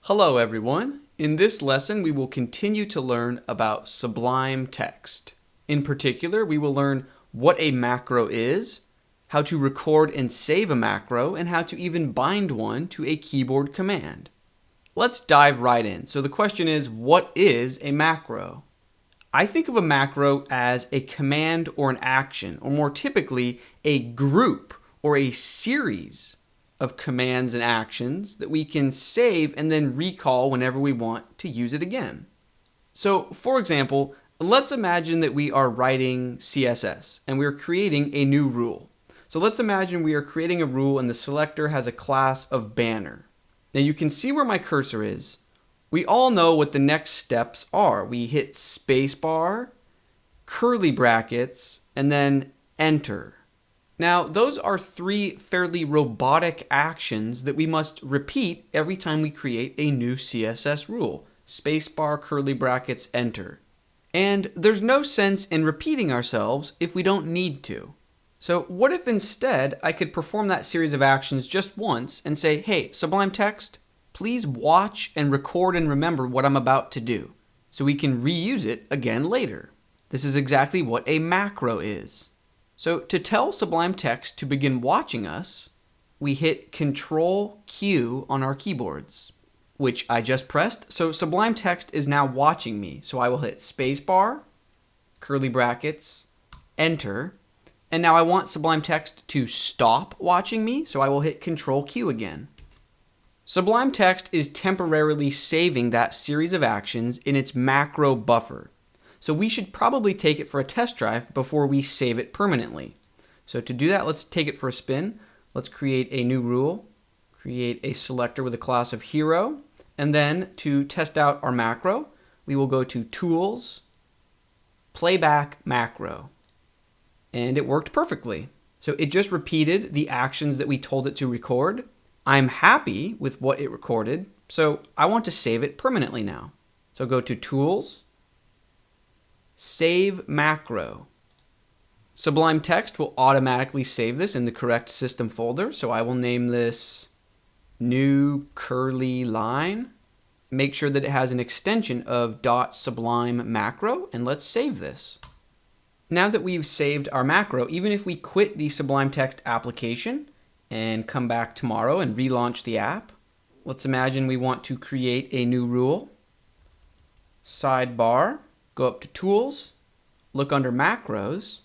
Hello everyone. In this lesson, we will continue to learn about Sublime Text. In particular, we will learn what a macro is, how to record and save a macro, and how to even bind one to a keyboard command. Let's dive right in. So the question is, what is a macro? I think of a macro as a command or an action, or more typically, a group or a series of commands and actions that we can save and then recall whenever we want to use it again. So, for example, let's imagine that we are writing CSS and we're creating a new rule. So let's imagine we are creating a rule and the selector has a class of banner. Now you can see where my cursor is. We all know what the next steps are. We hit spacebar, curly brackets, and then enter. Now, those are three fairly robotic actions that we must repeat every time we create a new CSS rule. Spacebar, curly brackets, enter. And there's no sense in repeating ourselves if we don't need to. So what if instead I could perform that series of actions just once and say, hey, Sublime Text, please watch and record and remember what I'm about to do, so we can reuse it again later. This is exactly what a macro is. So to tell Sublime Text to begin watching us, we hit Control Q on our keyboards, which I just pressed. So Sublime Text is now watching me. So I will hit spacebar, curly brackets, enter. And now I want Sublime Text to stop watching me. So I will hit Control Q again. Sublime Text is temporarily saving that series of actions in its macro buffer. So we should probably take it for a test drive before we save it permanently. So to do that, let's take it for a spin. Let's create a new rule, create a selector with a class of hero, and then to test out our macro, we will go to Tools, Playback Macro. And it worked perfectly. So it just repeated the actions that we told it to record. I'm happy with what it recorded, so I want to save it permanently now. So go to Tools, Save Macro. Sublime Text will automatically save this in the correct system folder, so I will name this New Curly Line. Make sure that it has an extension of .sublime macro, and let's save this. Now that we've saved our macro, even if we quit the Sublime Text application and come back tomorrow and relaunch the app, let's imagine we want to create a new rule. Sidebar. Go up to Tools, look under Macros.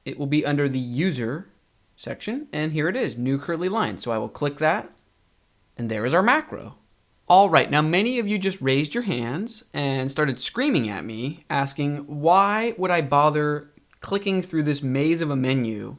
It will be under the User section, and here it is, New Curly Line. So I will click that, and there is our macro. All right, now many of you just raised your hands and started screaming at me, asking why would I bother clicking through this maze of a menu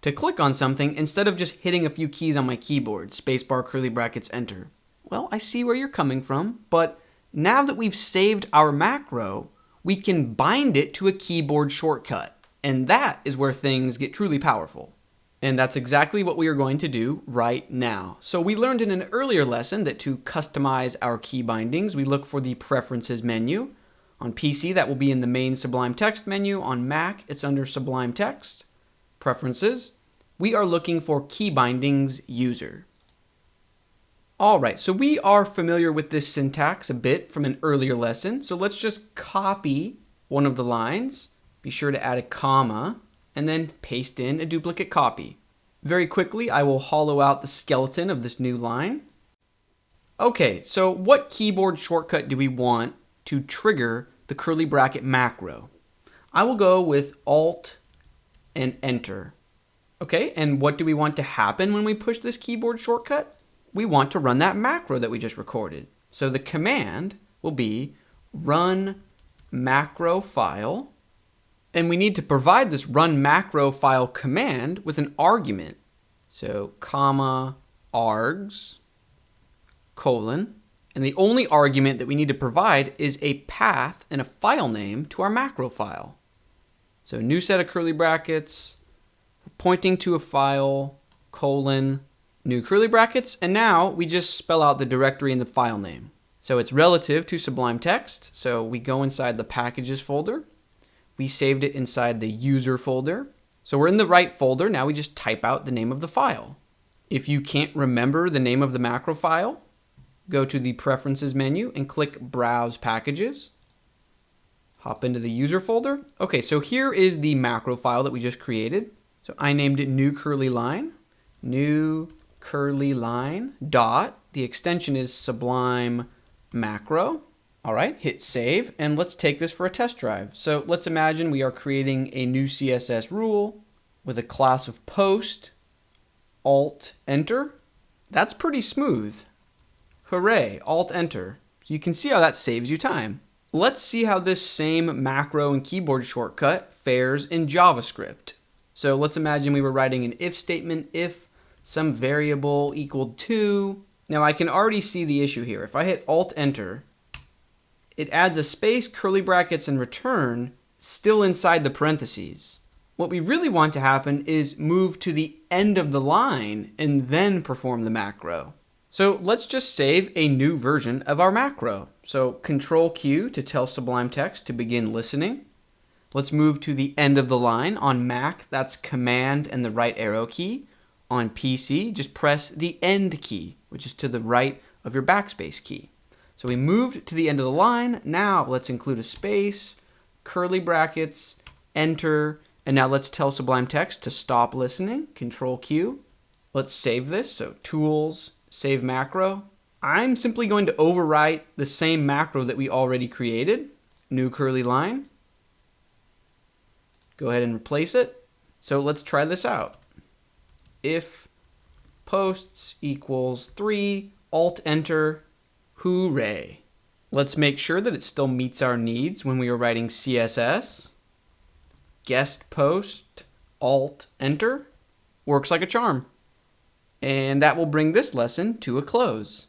to click on something instead of just hitting a few keys on my keyboard, spacebar, curly brackets, enter. Well, I see where you're coming from, but now that we've saved our macro, we can bind it to a keyboard shortcut. And that is where things get truly powerful. And that's exactly what we are going to do right now. So we learned in an earlier lesson that to customize our key bindings, we look for the Preferences menu. On PC, that will be in the main Sublime Text menu. On Mac, it's under Sublime Text, Preferences. We are looking for Key Bindings User. All right, so we are familiar with this syntax a bit from an earlier lesson. So let's just copy one of the lines, be sure to add a comma, and then paste in a duplicate copy. Very quickly, I will hollow out the skeleton of this new line. Okay, so what keyboard shortcut do we want to trigger the curly bracket macro? I will go with Alt and Enter. Okay, and what do we want to happen when we push this keyboard shortcut? We want to run that macro that we just recorded. So the command will be run macro file, and we need to provide this run macro file command with an argument. So comma args colon, and the only argument that we need to provide is a path and a file name to our macro file. So new set of curly brackets, pointing to a file, colon, new curly brackets, and now we just spell out the directory and the file name. So it's relative to Sublime Text, so we go inside the Packages folder. We saved it inside the User folder. So we're in the right folder, now we just type out the name of the file. If you can't remember the name of the macro file, go to the Preferences menu and click Browse Packages. Hop into the user folder. Okay, so here is the macro file that we just created. So I named it new curly line dot. The extension is Sublime macro. All right, hit save, and let's take this for a test drive. So let's imagine we are creating a new CSS rule with a class of post, Alt, Enter. That's pretty smooth. Hooray, Alt, Enter. So you can see how that saves you time. Let's see how this same macro and keyboard shortcut fares in JavaScript. So let's imagine we were writing an if statement, if some variable equaled 2. Now I can already see the issue here. If I hit Alt, Enter, it adds a space, curly brackets, and return still inside the parentheses. What we really want to happen is move to the end of the line and then perform the macro. So let's just save a new version of our macro. So Control Q to tell Sublime Text to begin listening. Let's move to the end of the line. On Mac, that's Command and the right arrow key. On PC, just press the End key, which is to the right of your backspace key. So we moved to the end of the line. Now let's include a space, curly brackets, enter, and now let's tell Sublime Text to stop listening. Control Q. Let's save this. So Tools, Save Macro. I'm simply going to overwrite the same macro that we already created. New curly line. Go ahead and replace it. So let's try this out. If posts equals 3, Alt, Enter. Hooray. Let's make sure that it still meets our needs when we are writing CSS. Guest post, Alt, Enter. Works like a charm. And that will bring this lesson to a close.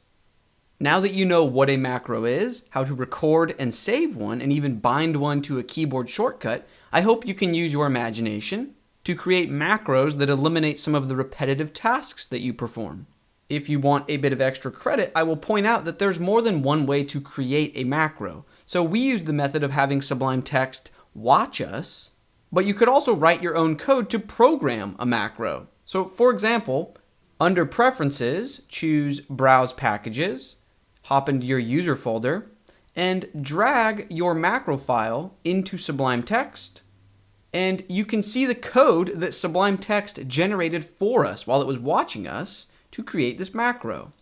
Now that you know what a macro is, how to record and save one, and even bind one to a keyboard shortcut, I hope you can use your imagination to create macros that eliminate some of the repetitive tasks that you perform. If you want a bit of extra credit, I will point out that there's more than one way to create a macro. So we use the method of having Sublime Text watch us, but you could also write your own code to program a macro. So for example, under Preferences, choose Browse Packages, hop into your user folder, and drag your macro file into Sublime Text. And you can see the code that Sublime Text generated for us while it was watching us to create this macro.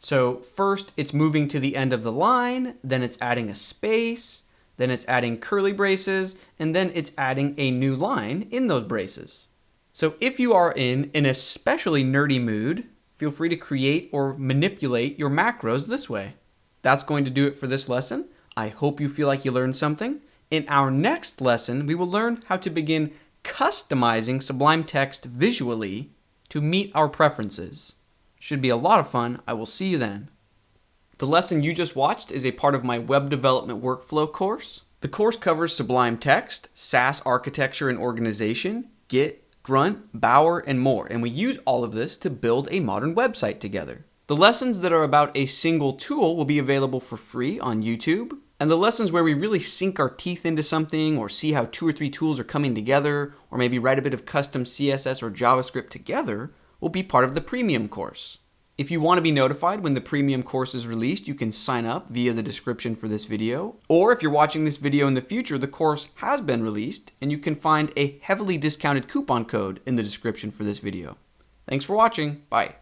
So first it's moving to the end of the line, then it's adding a space, then it's adding curly braces, and then it's adding a new line in those braces. So if you are in an especially nerdy mood, feel free to create or manipulate your macros this way. That's going to do it for this lesson. I hope you feel like you learned something. In our next lesson, we will learn how to begin customizing Sublime Text visually to meet our preferences. Should be a lot of fun. I will see you then. The lesson you just watched is a part of my web development workflow course. The course covers Sublime Text, Sass architecture and organization, Git, Grunt, Bower, and more, and we use all of this to build a modern website together. The lessons that are about a single tool will be available for free on YouTube, and the lessons where we really sink our teeth into something or see how 2 or 3 tools are coming together, or maybe write a bit of custom CSS or JavaScript together, will be part of the premium course. If you want to be notified when the premium course is released, you can sign up via the description for this video. Or if you're watching this video in the future, the course has been released and you can find a heavily discounted coupon code in the description for this video. Thanks for watching. Bye.